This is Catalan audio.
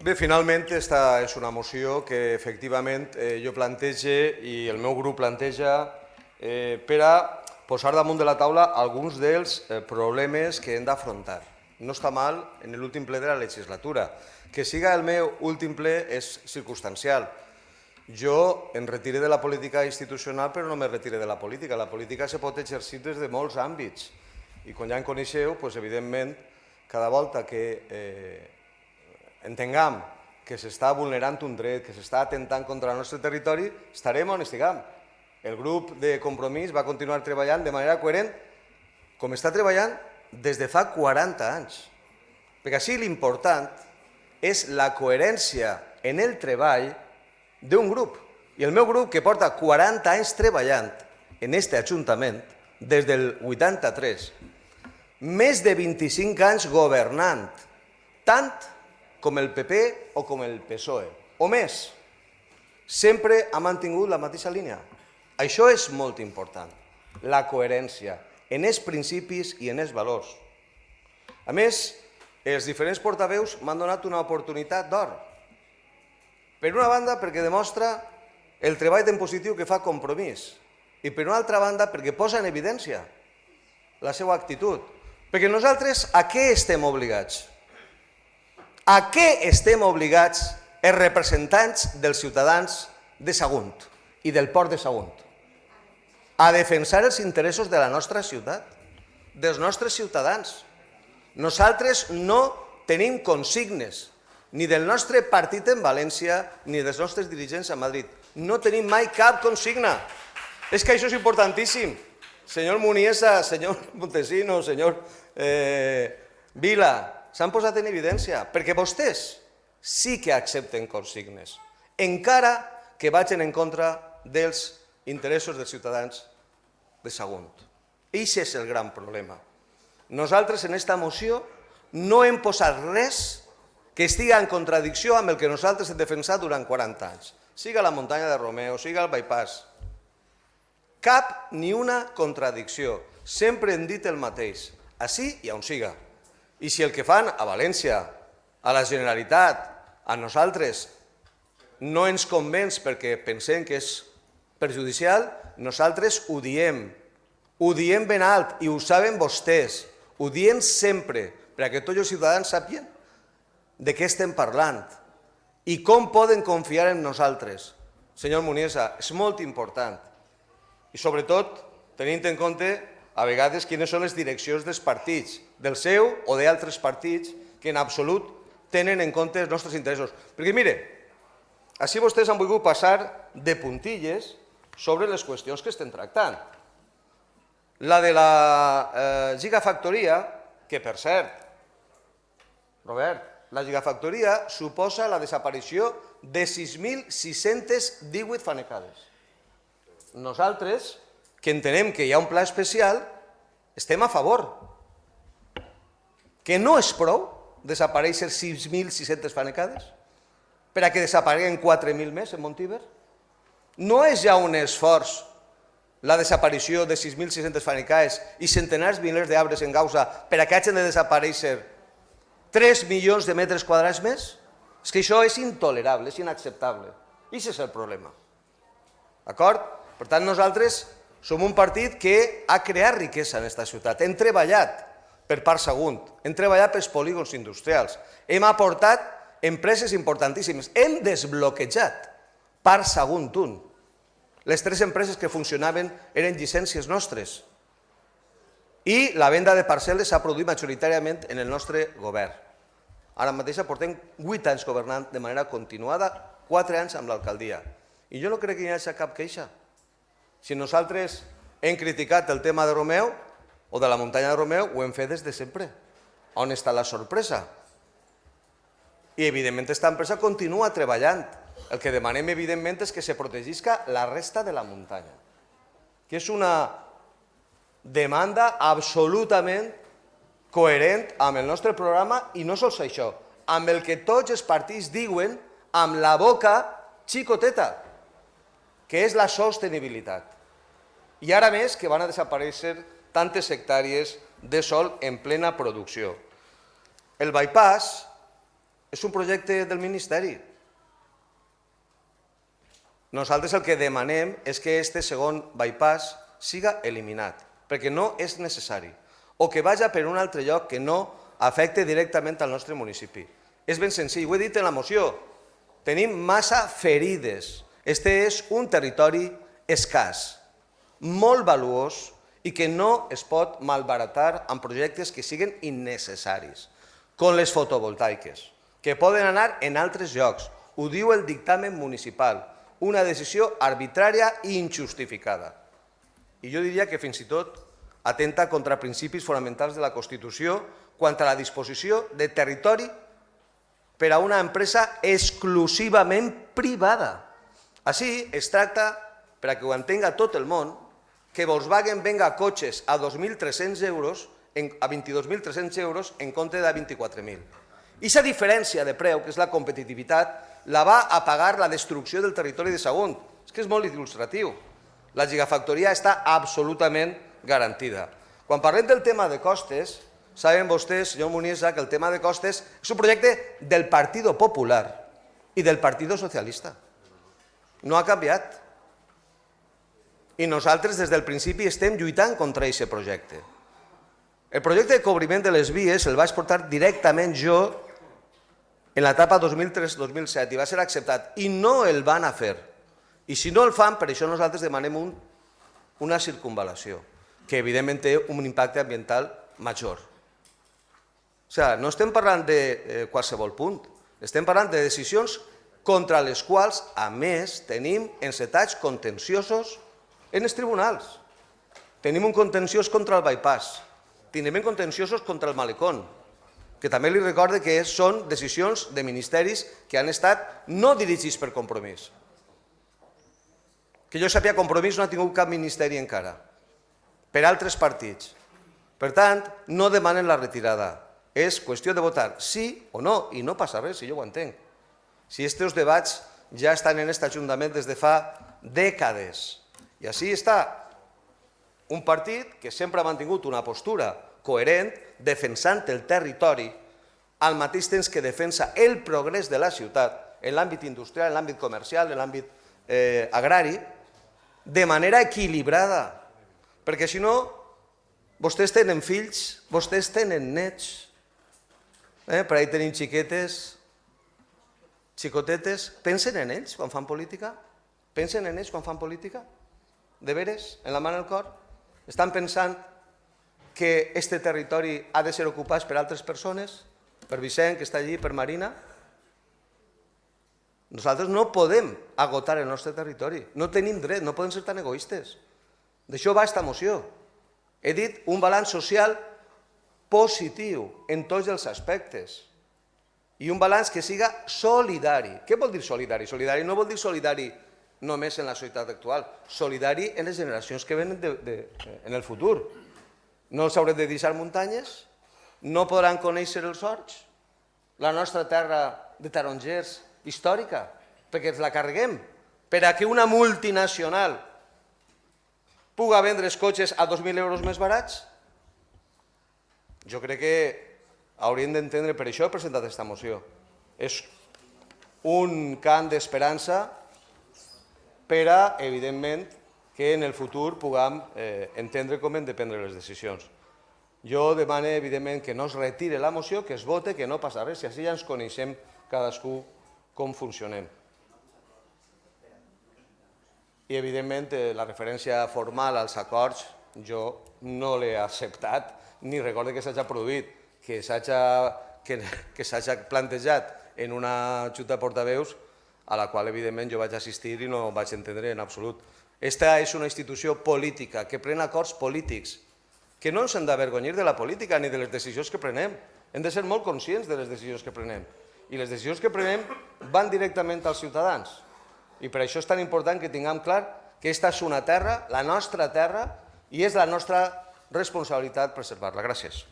Bé, finalment, esta és una moció que efectivament jo plantege i el meu grup planteja per a posar damunt de la taula alguns dels problemes que hem d'afrontar. No està mal en l'últim ple de la legislatura. Que siga el meu últim ple és circumstancial. Jo em retire de la política institucional, però no me retire de la política. La política se pot exercir des de molts àmbits. I com ja en coneixeu, evidentment, cada volta que entenguem que s'està vulnerant un dret, que s'està atentant contra el nostre territori, estarem on estiguem. El grup de Compromís va continuar treballant de manera coherent com està treballant des de fa 40 anys. Perquè així l'important és la coherència en el treball d'un grup. I el meu grup, que porta 40 anys treballant en aquest Ajuntament, des del 83, més de 25 anys governant, tant com el PP o com el PSOE, o més, sempre ha mantingut la mateixa línia. Això és molt important, la coherència en els principis i en els valors. A més, els diferents portaveus m'han donat una oportunitat d'or. Per una banda, perquè demostra el treball en positiu que fa Compromís, i per una altra banda, perquè posa en evidència la seva actitud. Perquè nosaltres a què estem obligats? A què estem obligats els representants dels ciutadans de Sagunt i del Port de Sagunt? A defensar els interessos de la nostra ciutat, dels nostres ciutadans. Nosaltres no tenim consignes, ni del nostre partit en València, ni dels nostres dirigents a Madrid. No tenim mai cap consigna. És que això és importantíssim. Senyor Muniesa, senyor Montesino, senyor Vila, s'han posat en evidència, perquè vostès sí que accepten consignes, encara que vagin en contra dels interessos dels ciutadans de Sagunt. Aquest és el gran problema. Nosaltres en aquesta moció no hem posat res que estigui en contradicció amb el que nosaltres hem defensat durant 40 anys. Siga la muntanya de Romeu, siga el bypass. Cap ni una contradicció. Sempre hem dit el mateix, ací i on siga. I si el que fan a València, a la Generalitat, a nosaltres, no ens convenç perquè pensem que és perjudicial, nosaltres ho diem ben alt i ho saben vostès, ho diem sempre, perquè tots els ciutadans sàpien de què estem parlant i com poden confiar en nosaltres. Senyor Muniesa, és molt important i sobretot tenint en compte a vegades quines són les direccions dels partits, del seu o d'altres partits que en absolut tenen en compte els nostres interessos. Perquè mire, així vostès han volgut passar de puntilles sobre les qüestions que estem tractant. La de la gigafactoria, que per cert, Robert, la gigafactoria suposa la desaparició de 6.618 fanecades. Nosaltres, que entenem que hi ha un pla especial, estem a favor. Que no és prou desaparèixer 6.600 fanecades per a que desapareguen 4.000 més en Montiver? No és ja un esforç la desaparició de 6.600 fanecades i centenars de milers d'arbres en causa per a que hagin de desaparèixer 3 milions de metres quadrats més? És que això és intolerable, és inacceptable. I aquest és el problema. D'acord? Per tant, nosaltres som un partit que ha creat riquesa en aquesta ciutat. Hem treballat per Parc Sagunt, hem treballat pels polígons industrials, hem aportat empreses importantíssimes, hem desbloquejat Parc Sagunt 1. Les 3 empreses que funcionaven eren llicències nostres. I la venda de parcel·les s'ha produït majoritàriament en el nostre govern. Ara mateix portem 8 anys governant de manera continuada, 4 anys amb l'alcaldia. I jo no crec que hi hagi cap queixa. Si nosaltres hem criticat el tema de Romeu o de la muntanya de Romeu, ho hem fet des de sempre. On està la sorpresa? I, evidentment, aquesta empresa continua treballant. El que demanem, evidentment, és que se protegisca la resta de la muntanya, que és una demanda absolutament coherent amb el nostre programa i no sols això, amb el que tots els partits diuen amb la boca xicoteta, que és la sostenibilitat. I ara més que van a desaparèixer tantes hectàrees de sol en plena producció. El bypass és un projecte del Ministeri. Nosaltres el que demanem és que aquest segon bypass siga eliminat, perquè no és necessari, o que vagi per un altre lloc que no afecte directament al nostre municipi. És ben senzill, ho he dit en la moció, tenim massa ferides. Este és un territori escàs, molt valuós i que no es pot malbaratar amb projectes que siguin innecessaris, com les fotovoltaiques, que poden anar en altres llocs. Ho diu el dictamen municipal, una decisió arbitrària i injustificada. I jo diria que fins i tot atenta contra principis fonamentals de la Constitució quant a la disposició de territori per a una empresa exclusivament privada. Així es tracta, per a que ho entenga tot el món, que Volkswagen venga cotxes a 2.300 euros, a 22.300 euros en compte de 24.000. I aquesta diferència de preu, que és la competitivitat, la va a pagar la destrucció del territori de Sagunt. És que és molt il·lustratiu. La gigafactoria està absolutament garantida. Quan parlem del tema de costes, saben vostès, senyor Muniesa, que el tema de costes és un projecte del Partido Popular i del Partido Socialista. No ha canviat. I nosaltres des del principi estem lluitant contra aquest projecte. El projecte de cobriment de les vies el vaig portar directament jo en l'etapa 2003-2007 i va ser acceptat i no el van a fer. I si no el fan, per això nosaltres demanem una circunvalació, que evidentment té un impacte ambiental major. O sigui, no estem parlant de qualsevol punt, estem parlant de decisions contra les quals, a més, tenim encetats contenciosos en els tribunals. Tenim un contenciós contra el bypass, tenim contenciosos contra el malecón, que també li recorde que són decisions de ministeris que han estat no dirigits per Compromís. Que jo sàpiga, Compromís no ha tingut cap ministeri encara, per altres partits. Per tant, no demanen la retirada. És qüestió de votar sí o no, i no passa res, si jo ho entenc. Si aquests debats ja estan en aquest Ajuntament des de fa dècades. I així està un partit que sempre ha mantingut una postura coherent, defensant el territori, al mateix temps que defensa el progrés de la ciutat, en l'àmbit industrial, en l'àmbit comercial, en l'àmbit agrari, de manera equilibrada. Perquè si no, vostès tenen fills, vostès tenen nets, per ahí tenim xiquetes, xicotetes, pensen en ells quan fan política? Pensen en ells quan fan política? De veres? En la mà en el cor? Estan pensant que aquest territori ha de ser ocupat per altres persones? Per Vicent, que està allí, per Marina? Nosaltres no podem agotar el nostre territori. No tenim dret, no podem ser tan egoistes. D'això va aquesta moció. He dit un balanç social positiu en tots els aspectes i un balanç que siga solidari. Què vol dir solidari? Solidari no vol dir solidari només en la societat actual, solidari en les generacions que venen en el futur. No els haurem de deixar muntanyes, no podran conèixer els horts, la nostra terra de tarongers històrica, perquè ens la carreguem, per a que una multinacional puga vendre els cotxes a 2.000 euros més barats. Jo crec que hauríem d'entendre, per això he presentat aquesta moció. És un cant d'esperança per a, evidentment, que en el futur puguem entendre com hem de prendre les decisions. Jo demano, evidentment, que no es retire la moció, que es vote, que no passa res, i així ja ens coneixem cadascú com funcionem. I, evidentment, la referència formal als acords jo no l'he acceptat, ni recordo que s'hagi produït, que s'hagi plantejat en una junta de portaveus a la qual, evidentment, jo vaig assistir i no vaig entendre en absolut. Esta és una institució política que pren acords polítics, que no ens hem d'avergonyir de la política ni de les decisions que prenem. Hem de ser molt conscients de les decisions que prenem. I les decisions que prenem van directament als ciutadans. I per això és tan important que tinguem clar que aquesta és una terra, la nostra terra, i és la nostra responsabilitat preservar-la. Gràcies.